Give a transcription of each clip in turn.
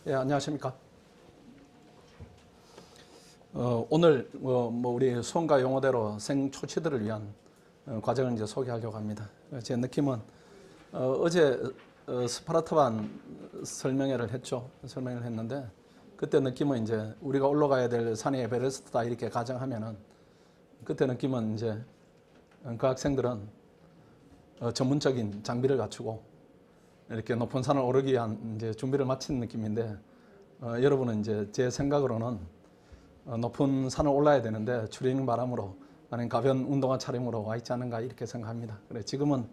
예, 안녕하십니까. 오늘 우리 수험가 용어대로 생초치들을 위한 과정을 이제 소개하려고 합니다. 제 느낌은 어제 스파르타반 설명회를 했죠. 설명을 했는데 그때 느낌은 이제 우리가 올라가야 될 산이 에베레스트다 이렇게 가정하면은 그때 느낌은 이제 그 학생들은 전문적인 장비를 갖추고 이렇게 높은 산을 오르기 위한 이제 준비를 마친 느낌인데 여러분은 이제 제 생각으로는 높은 산을 올라야 되는데 추리닝 바람으로 아니면 가벼운 운동화 차림으로 와 있지 않은가 이렇게 생각합니다. 그래 지금은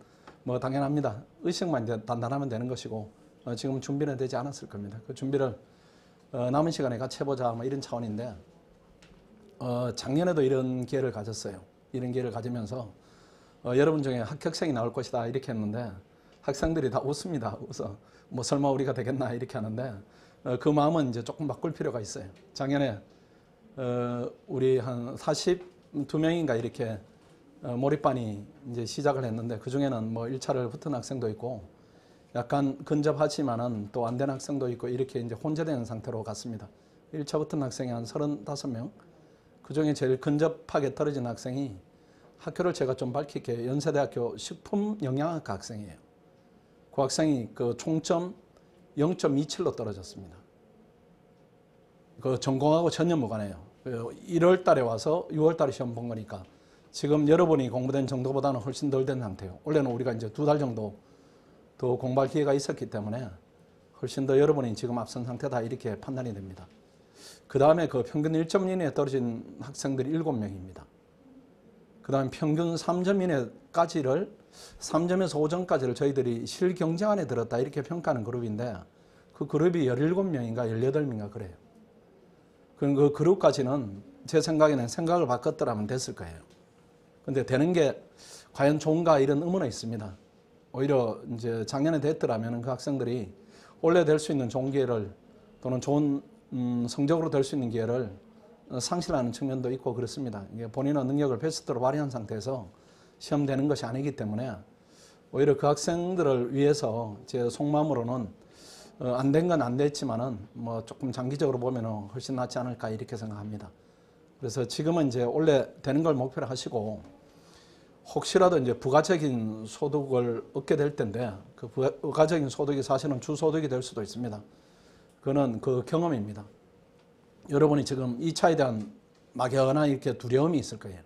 뭐 당연합니다. 의식만 이제 단단하면 되는 것이고 지금 준비는 되지 않았을 겁니다. 그 준비를 남은 시간에 같이 해보자 뭐 이런 차원인데 작년에도 이런 기회를 가졌어요. 이런 기회를 가지면서 여러분 중에 합격생이 나올 것이다 이렇게 했는데 학생들이 다 웃습니다. 웃어. 뭐 설마 우리가 되겠나 이렇게 하는데 그 마음은 이제 조금 바꿀 필요가 있어요. 작년에 우리 한 42명인가 이렇게 몰입반이 이제 시작을 했는데 그 중에는 뭐 1차를 붙은 학생도 있고 약간 근접하지만은 또 안 된 학생도 있고 이렇게 이제 혼재되는 상태로 갔습니다. 1차 붙은 학생이 한 35명. 그 중에 제일 근접하게 떨어진 학생이 학교를 제가 좀 밝힐게요. 연세대학교 식품영양학과 학생이에요. 그 학생이 그 총점 0.27로 떨어졌습니다. 그 전공하고 전혀 무관해요. 1월 달에 와서 6월 달에 시험 본 거니까 지금 여러분이 공부된 정도보다는 훨씬 덜 된 상태예요. 원래는 우리가 이제 2달 정도 더 공부할 기회가 있었기 때문에 훨씬 더 여러분이 지금 앞선 상태다 이렇게 판단이 됩니다. 그 다음에 그 평균 1점 이내에 떨어진 학생들이 7명입니다. 그 다음에 평균 3점 이내까지를 3점에서 5점까지를 저희들이 실경쟁안에 들었다 이렇게 평가하는 그룹인데 그 그룹이 17명인가 18명인가 그래요. 그 그룹까지는 제 생각에는 생각을 바꿨더라면 됐을 거예요. 근데 되는 게 과연 좋은가 이런 의문은 있습니다. 오히려 이제 작년에 됐더라면 그 학생들이 원래 될 수 있는 좋은 기회를 또는 좋은 성적으로 될 수 있는 기회를 상실하는 측면도 있고 그렇습니다. 이게 본인의 능력을 베스트로 발휘한 상태에서 시험 되는 것이 아니기 때문에 오히려 그 학생들을 위해서 제 속마음으로는 안 된 건 안 됐지만은 뭐 조금 장기적으로 보면은 훨씬 낫지 않을까 이렇게 생각합니다. 그래서 지금은 이제 원래 되는 걸 목표로 하시고 혹시라도 이제 부가적인 소득을 얻게 될 텐데 그 부가적인 소득이 사실은 주소득이 될 수도 있습니다. 그거는 그 경험입니다. 여러분이 지금 2차에 대한 막연한 이렇게 두려움이 있을 거예요.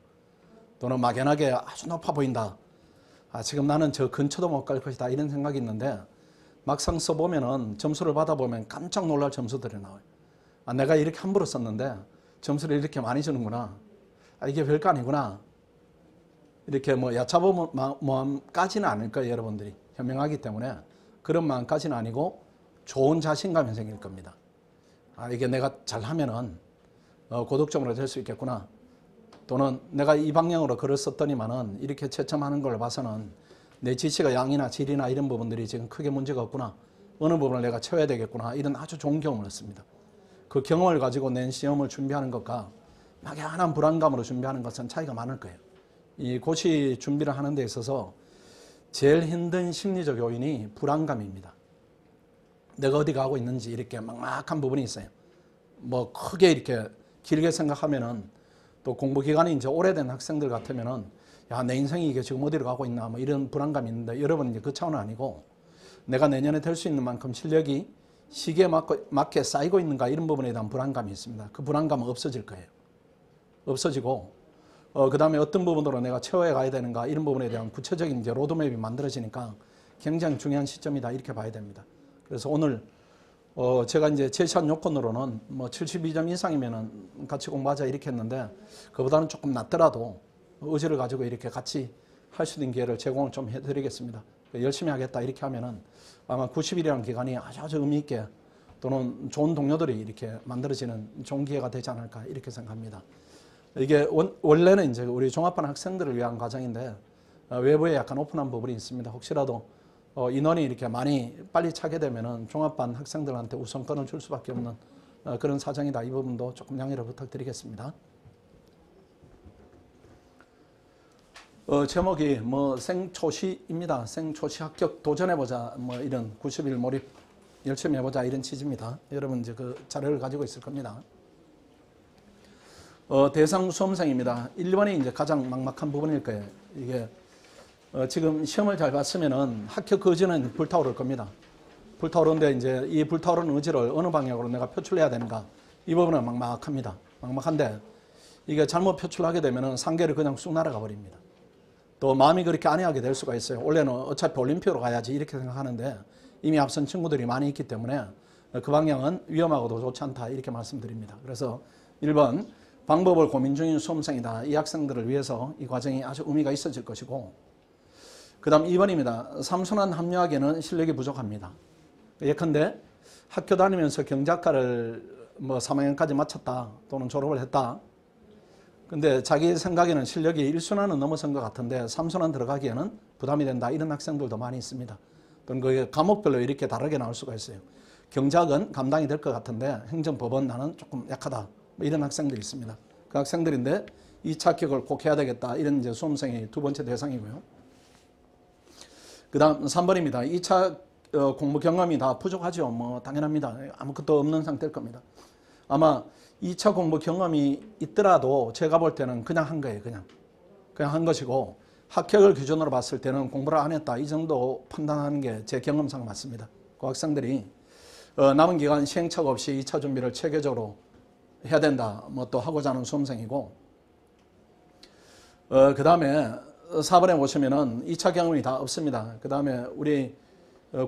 또는 막연하게 아주 높아 보인다. 지금 나는 저 근처도 못 갈 것이다. 이런 생각이 있는데 막상 써보면은 점수를 받아보면 깜짝 놀랄 점수들이 나와요. 내가 이렇게 함부로 썼는데 점수를 이렇게 많이 주는구나. 이게 별거 아니구나. 이렇게 뭐 야차보 마음까지는 아닐 거예요. 여러분들이 현명하기 때문에 그런 마음까지는 아니고 좋은 자신감이 생길 겁니다. 이게 내가 잘하면은 고득점으로 될 수 있겠구나. 또는 내가 이 방향으로 글을 썼더니만은 이렇게 채점하는 걸 봐서는 내 지시가 양이나 질이나 이런 부분들이 지금 크게 문제가 없구나. 어느 부분을 내가 채워야 되겠구나. 이런 아주 좋은 경험을 했습니다. 그 경험을 가지고 낸 시험을 준비하는 것과 막연한 불안감으로 준비하는 것은 차이가 많을 거예요. 이 고시 준비를 하는 데 있어서 제일 힘든 심리적 요인이 불안감입니다. 내가 어디 가고 있는지 이렇게 막막한 부분이 있어요. 뭐 크게 이렇게 길게 생각하면은 또 공부 기간이 이제 오래된 학생들 같으면은 야, 내 인생이 이게 지금 어디로 가고 있나 뭐 이런 불안감이 있는데 여러분은 이제 그 차원은 아니고 내가 내년에 될 수 있는 만큼 실력이 시기에 맞게 쌓이고 있는가 이런 부분에 대한 불안감이 있습니다. 그 불안감은 없어질 거예요. 없어지고 그 다음에 어떤 부분으로 내가 채워야 가야 되는가 이런 부분에 대한 구체적인 이제 로드맵이 만들어지니까 굉장히 중요한 시점이다 이렇게 봐야 됩니다. 그래서 오늘 제가 이제 제시한 요건으로는 뭐 72점 이상이면은 같이 공부하자 이렇게 했는데 그보다는 조금 낮더라도 의지를 가지고 이렇게 같이 할 수 있는 기회를 제공을 좀 해드리겠습니다. 열심히 하겠다 이렇게 하면은 아마 90일이라는 기간이 아주 의미 있게 또는 좋은 동료들이 이렇게 만들어지는 좋은 기회가 되지 않을까 이렇게 생각합니다. 이게 원래는 이제 우리 종합반 학생들을 위한 과정인데 외부에 약간 오픈한 부분이 있습니다. 혹시라도 인원이 이렇게 많이 빨리 차게 되면은 종합반 학생들한테 우선권을 줄 수밖에 없는 그런 사정이다. 이 부분도 조금 양해를 부탁드리겠습니다. 제목이 뭐 생초시입니다. 생초시 합격 도전해보자. 뭐 이런 90일 몰입 열심히 해보자 이런 취지입니다. 여러분 이제 그 자료를 가지고 있을 겁니다. 대상 수험생입니다. 1번이 이제 가장 막막한 부분일 거예요. 이게 지금 시험을 잘 봤으면은 합격 의지는 불타오를 겁니다. 불타오르는데 이제 이 불타오르는 의지를 어느 방향으로 내가 표출해야 되는가, 이 부분은 막막합니다. 막막한데 이게 잘못 표출하게 되면은 상계를 그냥 쑥 날아가 버립니다. 또 마음이 그렇게 안해하게 될 수가 있어요. 원래는 어차피 올림피아로 가야지 이렇게 생각하는데 이미 앞선 친구들이 많이 있기 때문에 그 방향은 위험하고도 좋지 않다 이렇게 말씀드립니다. 그래서 1번 방법을 고민 중인 수험생이다. 이 학생들을 위해서 이 과정이 아주 의미가 있어질 것이고, 그 다음 2번입니다. 삼순환 합류하기에는 실력이 부족합니다. 예컨대 학교 다니면서 경제학과를 뭐 3학년까지 마쳤다 또는 졸업을 했다. 근데 자기 생각에는 실력이 1순환은 넘어선 것 같은데 3순환 들어가기에는 부담이 된다. 이런 학생들도 많이 있습니다. 또는 그 과목별로 이렇게 다르게 나올 수가 있어요. 경제학은 감당이 될 것 같은데 행정법은 나는 조금 약하다. 뭐 이런 학생들이 있습니다. 그 학생들인데 2차 합격을 꼭 해야 되겠다. 이런 이제 수험생이 두 번째 대상이고요. 그 다음 3번입니다. 2차 공부 경험이 다 부족하죠. 뭐 당연합니다. 아무것도 없는 상태일 겁니다. 아마 2차 공부 경험이 있더라도 제가 볼 때는 그냥 한 거예요. 그냥 한 것이고, 합격을 기준으로 봤을 때는 공부를 안 했다. 이 정도 판단하는 게 제 경험상 맞습니다. 그 학생들이 남은 기간 시행착오 없이 2차 준비를 체계적으로 해야 된다. 뭐 또 하고자 하는 수험생이고, 그 다음에 4번에 보시면은 2차 경험이 다 없습니다. 그 다음에 우리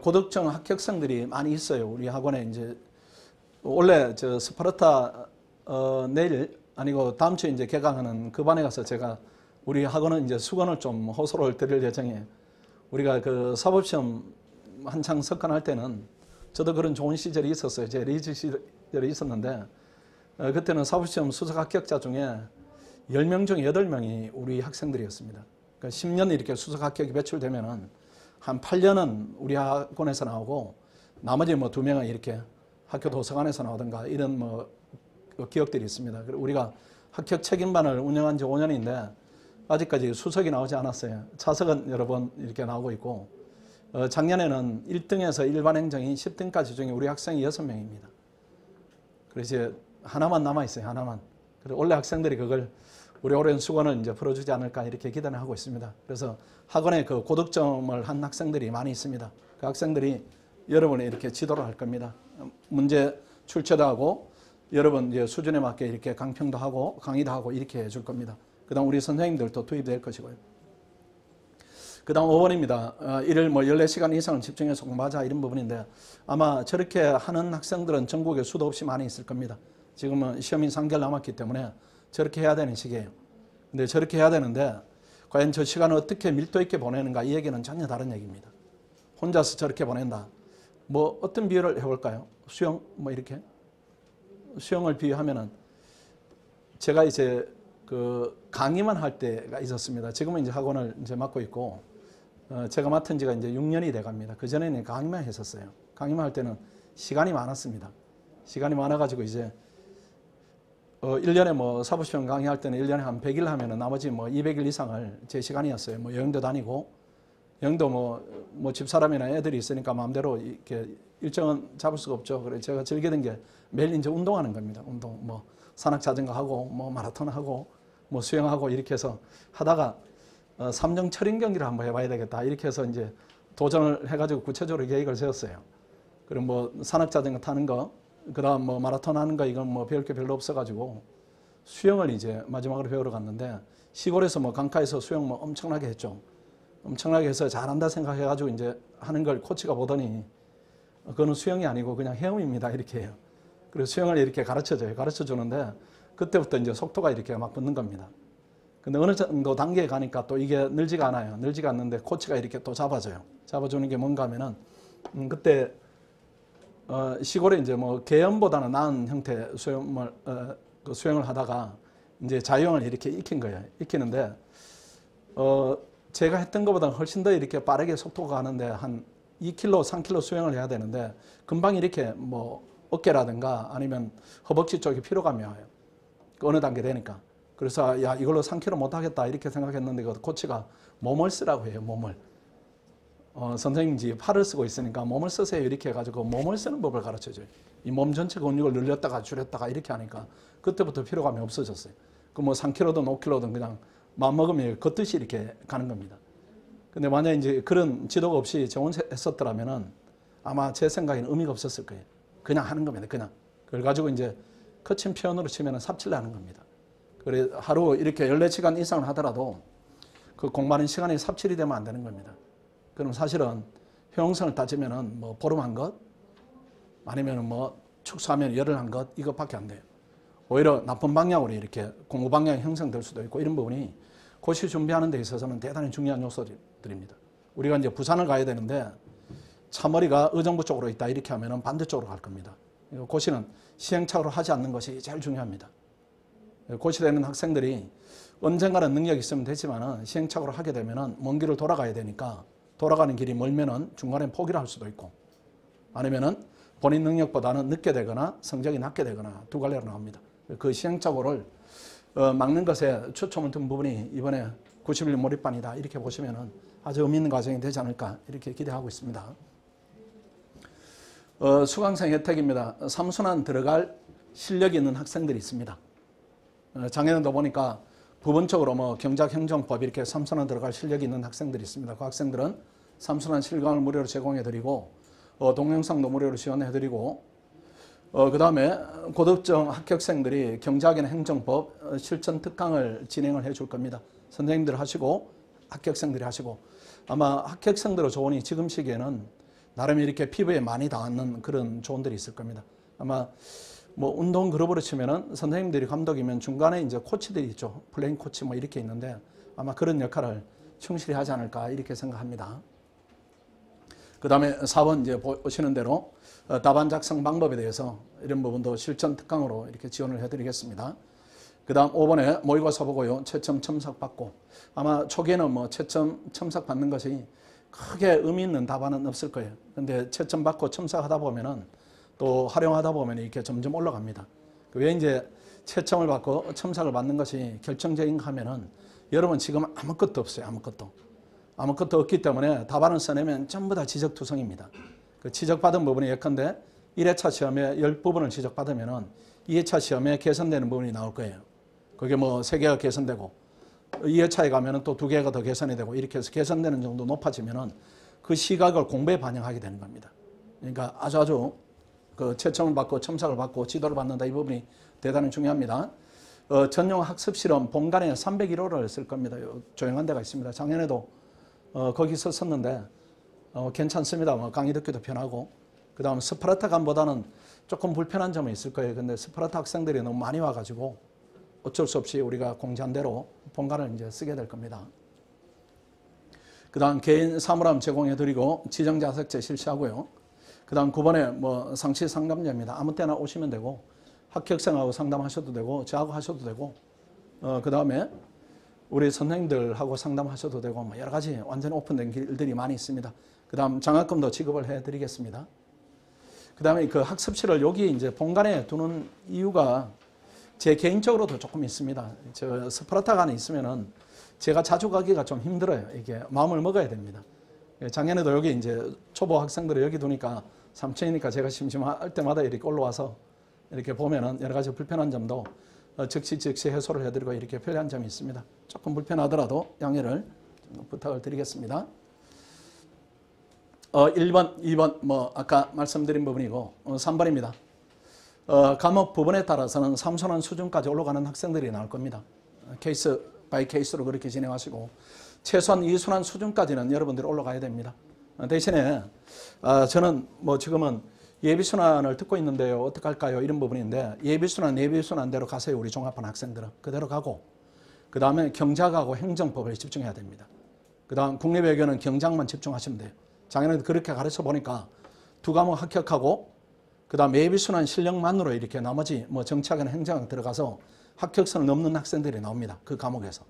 고득점 합격생들이 많이 있어요. 우리 학원에 이제 원래 저 스파르타 내일 아니고 다음 주에 이제 개강하는 그 반에 가서 제가 우리 학원은 이제 수건을 좀 호소를 드릴 예정이에요. 우리가 그 사법시험 한창 석관할 때는 저도 그런 좋은 시절이 있었어요. 제 리즈 시절이 있었는데 그때는 사법시험 수석 합격자 중에 10명 중에 8명이 우리 학생들이었습니다. 그러니까 10년 이렇게 수석 합격이 배출되면은 한 8년은 우리 학원에서 나오고 나머지 뭐 2명은 이렇게 학교 도서관에서 나오든가 이런 뭐 기억들이 있습니다. 그리고 우리가 합격 책임반을 운영한 지 5년인데 아직까지 수석이 나오지 않았어요. 차석은 여러 번 이렇게 나오고 있고, 작년에는 1등에서 일반 행정이 10등까지 중에 우리 학생이 6명입니다. 그래서 이제 하나만 남아있어요. 하나만. 그래서 원래 학생들이 그걸 우리 오랜 수건을 이제 풀어주지 않을까 이렇게 기대를 하고 있습니다. 그래서 학원에 그 고득점을 한 학생들이 많이 있습니다. 그 학생들이 여러분이 이렇게 지도를 할 겁니다. 문제 출제도 하고 여러분 이제 수준에 맞게 이렇게 강평도 하고 강의도 하고 이렇게 해줄 겁니다. 그 다음 우리 선생님들도 투입될 것이고요. 그 다음 5번입니다. 일을 뭐 14시간 이상을 집중해서 공부하자 이런 부분인데 아마 저렇게 하는 학생들은 전국에 수도 없이 많이 있을 겁니다. 지금은 시험이 3개월 남았기 때문에 저렇게 해야 되는 시기예요. 근데 저렇게 해야 되는데 과연 저 시간을 어떻게 밀도 있게 보내는가, 이 얘기는 전혀 다른 얘기입니다. 혼자서 저렇게 보낸다. 뭐 어떤 비유를 해볼까요? 수영 뭐 이렇게 수영을 비유하면은 제가 이제 그 강의만 할 때가 있었습니다. 지금은 이제 학원을 이제 맡고 있고 제가 맡은 지가 이제 6년이 돼 갑니다. 그 전에는 강의만 했었어요. 강의만 할 때는 시간이 많았습니다. 시간이 많아가지고 이제 1년에 뭐 사법시험 강의할 때는 1년에 한 100일 하면은 나머지 뭐 200일 이상을 제 시간이었어요. 뭐 여행도 다니고, 여행도 뭐 집사람이나 애들이 있으니까 마음대로 이렇게 일정은 잡을 수가 없죠. 그래서 제가 즐기던 게 매일 이제 운동하는 겁니다. 운동, 뭐 산악 자전거 하고, 뭐 마라톤 하고, 뭐 수영하고 이렇게 해서 하다가 3종 철인 경기를 한번 해봐야 되겠다. 이렇게 해서 이제 도전을 해가지고 구체적으로 계획을 세웠어요. 그럼 뭐 산악 자전거 타는 거, 그다음 뭐 마라톤 하는 거, 이건 뭐 배울 게 별로 없어가지고 수영을 이제 마지막으로 배우러 갔는데 시골에서 뭐 강가에서 수영 뭐 엄청나게 했죠. 엄청나게 해서 잘한다 생각해가지고 이제 하는 걸 코치가 보더니 그거는 수영이 아니고 그냥 헤엄입니다. 이렇게 해요. 그래서 수영을 이렇게 가르쳐줘요. 가르쳐 주는데 그때부터 이제 속도가 이렇게 막 붙는 겁니다. 근데 어느 정도 단계에 가니까 또 이게 늘지가 않아요. 늘지가 않는데 코치가 이렇게 또 잡아줘요. 잡아주는 게 뭔가 하면은 그때 시골에 이제 뭐 개연보다는 나은 형태 수영을 수영을 하다가 이제 자유형을 이렇게 익힌 거예요. 익히는데 제가 했던 것보다 훨씬 더 이렇게 빠르게 속도가 가는데 한 2km, 3km 수영을 해야 되는데 금방 이렇게 뭐 어깨라든가 아니면 허벅지 쪽에 피로감이 와요. 어느 단계 되니까. 그래서 야, 이걸로 3km 못 하겠다 이렇게 생각했는데 그 코치가 몸을 쓰라고 해요. 몸을. 선생님이 팔을 쓰고 있으니까 몸을 쓰세요 이렇게 해가지고 몸을 쓰는 법을 가르쳐줘요. 이 몸 전체 근육을 늘렸다가 줄였다가 이렇게 하니까 그때부터 피로감이 없어졌어요. 그 뭐 3kg든 5kg든 그냥 마음먹으면 걷듯이 이렇게 가는 겁니다. 근데 만약 이제 그런 지도가 없이 저 혼자 했었더라면은 아마 제 생각에는 의미가 없었을 거예요. 그냥 하는 겁니다. 그냥. 그걸 가지고 이제 거친 표현으로 치면은 삽질을 하는 겁니다. 그래 하루 이렇게 14시간 이상을 하더라도 그 공부하는 시간이 삽질이 되면 안 되는 겁니다. 그럼 사실은 효용성을 따지면은 뭐 보름 한 것, 아니면은 뭐 축소하면 열흘 한 것, 이것밖에 안 돼요. 오히려 나쁜 방향으로 이렇게 공부 방향이 형성될 수도 있고 이런 부분이 고시 준비하는 데 있어서는 대단히 중요한 요소들입니다. 우리가 이제 부산을 가야 되는데 차머리가 의정부 쪽으로 있다 이렇게 하면은 반대쪽으로 갈 겁니다. 고시는 시행착오를 하지 않는 것이 제일 중요합니다. 고시되는 학생들이 언젠가는 능력이 있으면 되지만은 시행착오를 하게 되면은 먼 길을 돌아가야 되니까 돌아가는 길이 멀면은 중간에 포기를 할 수도 있고 아니면은 본인 능력보다는 늦게 되거나 성적이 낮게 되거나 두 갈래로 나옵니다. 그 시행착오를 막는 것에 초점을 둔 부분이 이번에 91 몰입반이다 이렇게 보시면은 아주 의미 있는 과정이 되지 않을까 이렇게 기대하고 있습니다. 수강생 혜택입니다. 3순환 들어갈 실력이 있는 학생들이 있습니다. 작년에도 보니까 부분적으로 뭐 경작행정법 이렇게 3순환 들어갈 실력이 있는 학생들이 있습니다. 그 학생들은 3순환 실강을 무료로 제공해드리고 동영상도 무료로 지원해드리고 그 다음에 고득점 합격생들이 경작이나 행정법 실전 특강을 진행을 해줄 겁니다. 선생님들 하시고 합격생들이 하시고 아마 합격생들의 조언이 지금 시기에는 나름 이렇게 피부에 많이 닿는 그런 조언들이 있을 겁니다. 아마 뭐 운동 그룹으로 치면은 선생님들이 감독이면 중간에 이제 코치들이 있죠. 플레잉 코치 뭐 이렇게 있는데 아마 그런 역할을 충실히 하지 않을까 이렇게 생각합니다. 그 다음에 4번 이제 보시는 대로 답안 작성 방법에 대해서 이런 부분도 실전 특강으로 이렇게 지원을 해드리겠습니다. 그 다음 5번에 모의고사 보고요. 채점 첨삭 받고 아마 초기에는 뭐 채점 첨삭 받는 것이 크게 의미 있는 답안은 없을 거예요. 근데 채점 받고 첨삭하다 보면은 또 활용하다 보면 이렇게 점점 올라갑니다. 왜 이제 채점을 받고 첨삭을 받는 것이 결정적인가 하면은 여러분 지금 아무것도 없어요. 아무것도 없기 때문에 답안을 써내면 전부 다 지적투성입니다. 그 지적받은 부분이 예컨대 1회차 시험에 10부분을 지적받으면은 2회차 시험에 개선되는 부분이 나올 거예요. 그게 뭐 3개가 개선되고 2회차에 가면은 또 2개가 더 개선이 되고 이렇게 해서 개선되는 정도 높아지면은 그 시각을 공부에 반영하게 되는 겁니다. 그러니까 아주 그 채점을 받고 첨삭을 받고 지도를 받는다 이 부분이 대단히 중요합니다. 전용 학습 실험 본관에 301호를 쓸 겁니다. 조용한 데가 있습니다. 작년에도 거기서 썼는데 괜찮습니다. 뭐 강의 듣기도 편하고 그 다음 스파르타간보다는 조금 불편한 점이 있을 거예요. 근데 스파르타 학생들이 너무 많이 와가지고 어쩔 수 없이 우리가 공지한 대로 본관을 이제 쓰게 될 겁니다. 그 다음 개인 사물함 제공해드리고 지정자석제 실시하고요. 그 다음 9번에 뭐 상시 상담자입니다. 아무 때나 오시면 되고 합격생하고 상담하셔도 되고 저하고 하셔도 되고 그 다음에 우리 선생님들하고 상담하셔도 되고 뭐 여러 가지 완전히 오픈된 길들이 많이 있습니다. 그 다음 장학금도 지급을 해드리겠습니다. 그 다음에 그 학습실을 여기 이제 본관에 두는 이유가 제 개인적으로도 조금 있습니다. 저 스파르타간에 있으면은 제가 자주 가기가 좀 힘들어요. 이게 마음을 먹어야 됩니다. 작년에도 여기 이제 초보 학생들을 여기 두니까 3층이니까 제가 심심할 때마다 이렇게 올라와서 이렇게 보면은 여러 가지 불편한 점도 즉시 해소를 해드리고 이렇게 편리한 점이 있습니다. 조금 불편하더라도 양해를 부탁을 드리겠습니다. 1번, 2번 뭐 아까 말씀드린 부분이고 3번입니다. 과목 부분에 따라서는 3순환 수준까지 올라가는 학생들이 나올 겁니다. 케이스 바이 케이스로 그렇게 진행하시고 최소한 2순환 수준까지는 여러분들이 올라가야 됩니다. 대신에 저는 뭐 지금은 예비순환을 듣고 있는데요. 어떻게 할까요? 이런 부분인데 예비순환대로 가세요. 우리 종합반 학생들은. 그대로 가고 그 다음에 경작하고 행정법에 집중해야 됩니다. 그 다음 국립외교는 경작만 집중하시면 돼요. 작년에도 그렇게 가르쳐 보니까 2과목 합격하고 그 다음 예비순환 실력만으로 이렇게 나머지 뭐 정치학이나 행정학 들어가서 합격선을 넘는 학생들이 나옵니다. 그 과목에서.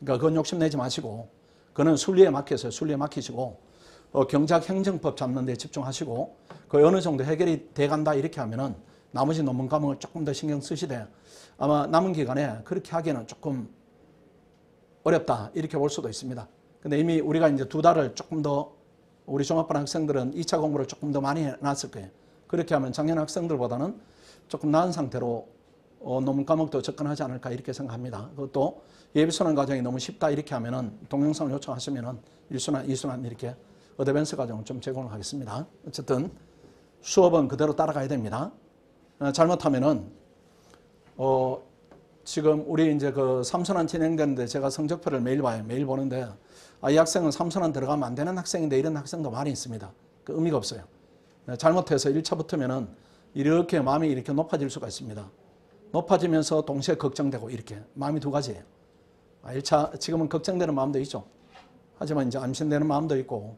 그러니까 그건 욕심내지 마시고 그거는 순리에 맡기세요. 순리에 맡기시고 경작 행정법 잡는 데 집중하시고 그 어느 정도 해결이 돼간다 이렇게 하면은 나머지 논문 과목을 조금 더 신경 쓰시되 아마 남은 기간에 그렇게 하기에는 조금 어렵다 이렇게 볼 수도 있습니다. 근데 이미 우리가 이제 2달을 조금 더 우리 종합반 학생들은 2차 공부를 조금 더 많이 해놨을 거예요. 그렇게 하면 작년 학생들보다는 조금 나은 상태로 논문 과목도 접근하지 않을까 이렇게 생각합니다. 그것도 예비순환 과정이 너무 쉽다 이렇게 하면은 동영상을 요청하시면은 1순환, 2순환 이렇게 어드밴스 과정을 좀 제공을 하겠습니다. 어쨌든 수업은 그대로 따라가야 됩니다. 잘못하면은 지금 우리 이제 그 3순환 진행되는데 제가 성적표를 매일 봐요. 매일 보는데 이 학생은 3순환 들어가면 안 되는 학생인데 이런 학생도 많이 있습니다. 그 의미가 없어요. 잘못해서 1차 붙으면은 이렇게 마음이 이렇게 높아질 수가 있습니다. 높아지면서 동시에 걱정되고 이렇게 마음이 두 가지예요. 1차 지금은 걱정되는 마음도 있죠. 하지만 이제 암신되는 마음도 있고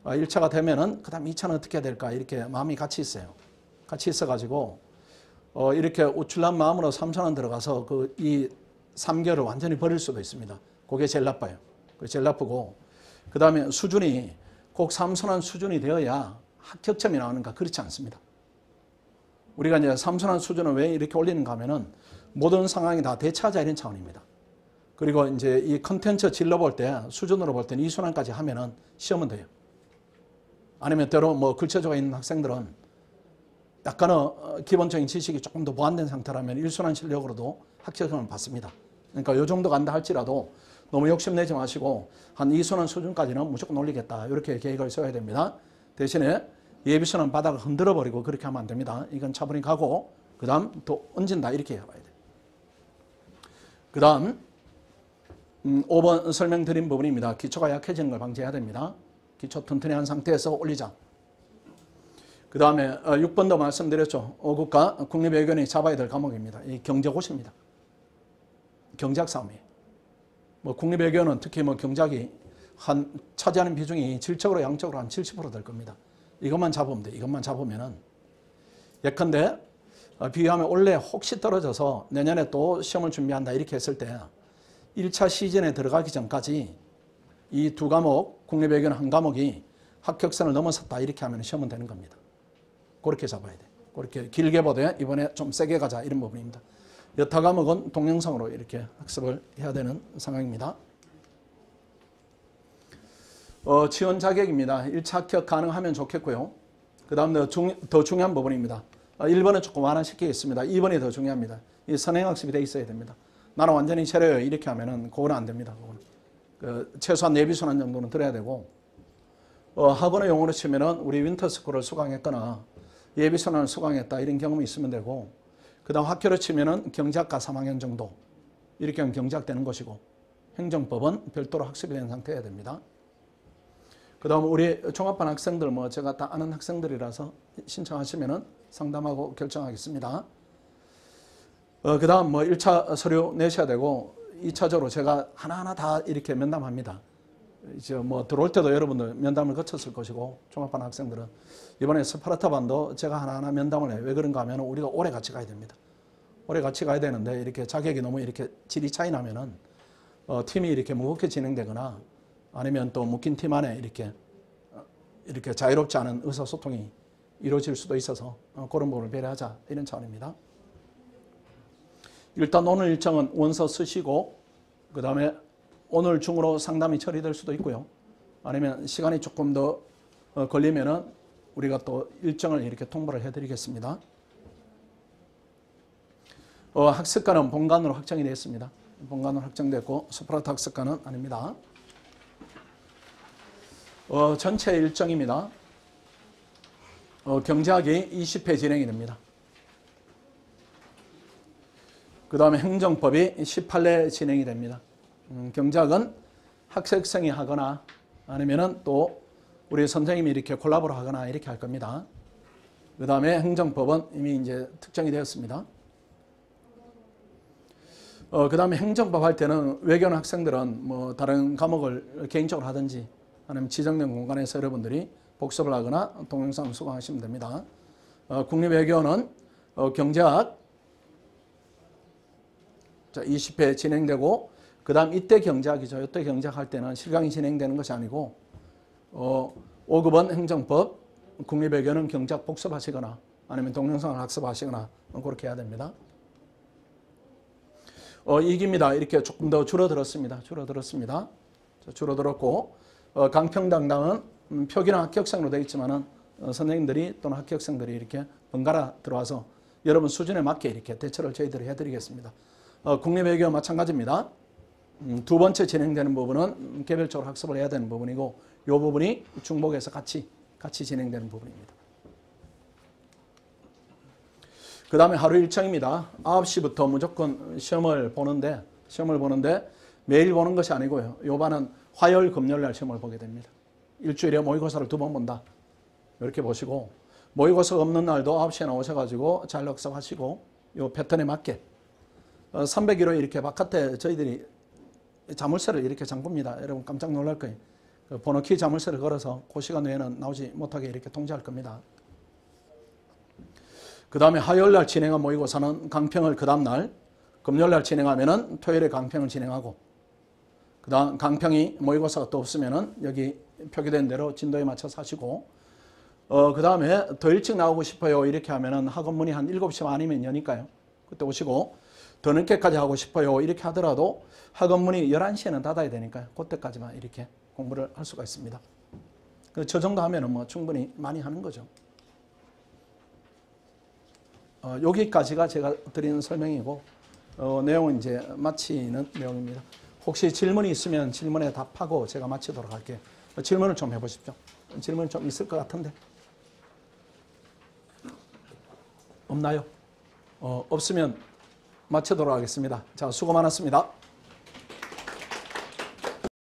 1차가 되면은 그다음 2차는 어떻게 해야 될까 이렇게 마음이 같이 있어요. 같이 있어가지고 이렇게 우쭐한 마음으로 3순환 들어가서 이 3개월을 완전히 버릴 수도 있습니다. 그게 제일 나빠요. 제일 나쁘고 그 다음에 수준이 꼭 3순환 수준이 되어야 합격점이 나오는가 그렇지 않습니다. 우리가 이제 3순환 수준을 왜 이렇게 올리는가 하면은 모든 상황이 다 대처하자 이런 차원입니다. 그리고 이제 이 컨텐츠 질러 볼 때 수준으로 볼 때는 2순환까지 하면은 시험은 돼요. 아니면 때로 뭐 글처조가 있는 학생들은 약간의 기본적인 지식이 조금 더 보완된 상태라면 1순환 실력으로도 합격점을 받습니다. 그러니까 요 정도 간다 할지라도 너무 욕심내지 마시고 한 2순환 수준까지는 무조건 올리겠다 이렇게 계획을 세워야 됩니다. 대신에 예비순환 바닥을 흔들어 버리고 그렇게 하면 안 됩니다. 이건 차분히 가고 그 다음 또 얹은다 이렇게 해봐야 돼요. 그 다음 5번 설명드린 부분입니다. 기초가 약해지는 걸 방지해야 됩니다. 기초 튼튼히 한 상태에서 올리자. 그 다음에 6번도 말씀드렸죠. 5국가 국립외교원이 잡아야 될 과목입니다. 이 경제고시입니다. 경제학 싸움이에요. 뭐 국립외교원은 특히 뭐 경제학이 차지하는 비중이 질적으로 양적으로 한 70% 될 겁니다. 이것만 잡으면 돼. 이것만 잡으면은 예컨대 비교하면 올해 혹시 떨어져서 내년에 또 시험을 준비한다 이렇게 했을 때 1차 시즌에 들어가기 전까지 이 두 과목 국립외교원 한 과목이 합격선을 넘어섰다 이렇게 하면 시험은 되는 겁니다. 그렇게 잡아야 돼. 그렇게 길게 보되 이번에 좀 세게 가자 이런 부분입니다. 여타 과목은 동영상으로 이렇게 학습을 해야 되는 상황입니다. 지원 자격입니다. 1차 합격 가능하면 좋겠고요. 그 다음 더 중요한 부분입니다. 1번은 조금 완화시키겠습니다. 2번이 더 중요합니다. 이 선행학습이 돼 있어야 됩니다. 나는 완전히 체려요 이렇게 하면은 그거는 안 됩니다. 그거는. 최소한 예비순환 정도는 들어야 되고 학원의 용어로 치면은 우리 윈터스쿨을 수강했거나 예비순환을 수강했다 이런 경험이 있으면 되고 그 다음 학교로 치면은 경제학과 3학년 정도 이렇게 하면 경제학 되는 것이고 행정법은 별도로 학습이 된 상태여야 됩니다. 그 다음 우리 종합반 학생들 뭐 제가 다 아는 학생들이라서 신청하시면은 상담하고 결정하겠습니다. 그 다음 뭐 1차 서류 내셔야 되고 2차적으로 제가 하나하나 다 이렇게 면담합니다. 이제 뭐 들어올 때도 여러분들 면담을 거쳤을 것이고 종합반 학생들은 이번에 스파르타반도 제가 하나하나 면담을 해요. 왜 그런가 하면 우리가 오래 같이 가야 됩니다. 오래 같이 가야 되는데 이렇게 자격이 너무 이렇게 질이 차이 나면은 팀이 이렇게 무겁게 진행되거나 아니면 또 묶인 팀 안에 이렇게 자유롭지 않은 의사소통이 이루어질 수도 있어서 그런 부분을 배려하자 이런 차원입니다. 일단 오늘 일정은 원서 쓰시고 그 다음에 오늘 중으로 상담이 처리될 수도 있고요. 아니면 시간이 조금 더 걸리면은 우리가 또 일정을 이렇게 통보를 해드리겠습니다. 학습관은 본관으로 확정이 되었습니다. 본관으로 확정됐고 스파르타 학습관은 아닙니다. 전체 일정입니다. 경제학이 20회 진행이 됩니다. 그 다음에 행정법이 18회 진행이 됩니다. 경제학은 학생이 하거나 아니면은 또 우리 선생님이 이렇게 콜라보를 하거나 이렇게 할 겁니다. 그 다음에 행정법은 이미 이제 특정이 되었습니다. 그 다음에 행정법 할 때는 외교원 학생들은 뭐 다른 과목을 개인적으로 하든지 아니면 지정된 공간에서 여러분들이 복습을 하거나 동영상을 수강하시면 됩니다. 국립외교원은 경제학 20회 진행되고 그 다음 이때 경제학이죠. 이때 경제학 할 때는 실강이 진행되는 것이 아니고 5급은 행정법, 국립외교는 경제학 복습하시거나 아니면 동영상을 학습하시거나 그렇게 해야 됩니다. 2기입니다. 이렇게 조금 더 줄어들었습니다. 줄어들었고 강평당당은 표기는 학교학생으로 되어 있지만은 선생님들이 또는 학교학생들이 이렇게 번갈아 들어와서 여러분 수준에 맞게 이렇게 대처를 저희들이 해드리겠습니다. 국립외교와 마찬가지입니다. 두 번째 진행되는 부분은 개별적으로 학습을 해야 되는 부분이고 이 부분이 중복해서 같이 진행되는 부분입니다. 그 다음에 하루 일정입니다. 9시부터 무조건 시험을 보는데 매일 보는 것이 아니고요. 요 반은 화요일, 금요일 날 시험을 보게 됩니다. 일주일에 모의고사를 2번 본다. 이렇게 보시고 모의고사 없는 날도 9시에 나오셔가지고 잘 학습하시고 요 패턴에 맞게 301호 이렇게 바깥에 저희들이 자물쇠를 이렇게 잠굽니다. 여러분 깜짝 놀랄 거예요. 번호키 자물쇠를 걸어서 그 시간 외에는 나오지 못하게 이렇게 통제할 겁니다. 그 다음에 화요일 날 진행한 모의고사는 강평을 그 다음 날, 금요일 날 진행하면은 토요일에 강평을 진행하고, 그 다음 강평이 모의고사가 또 없으면은 여기 표기된 대로 진도에 맞춰서 하시고, 그 다음에 더 일찍 나오고 싶어요. 이렇게 하면은 학원 문이 한 7시 반이면 여니까요. 그때 오시고, 더 늦게까지 하고 싶어요. 이렇게 하더라도 학원 문이 11시에는 닫아야 되니까요. 그때까지만 이렇게 공부를 할 수가 있습니다. 저 정도 하면은 뭐 충분히 많이 하는 거죠. 여기까지가 제가 드리는 설명이고, 내용은 이제 마치는 내용입니다. 혹시 질문이 있으면 질문에 답하고 제가 마치도록 할게요. 질문을 좀 해보십시오. 질문이 좀 있을 것 같은데. 없나요? 없으면 마치도록 하겠습니다. 자, 수고 많았습니다.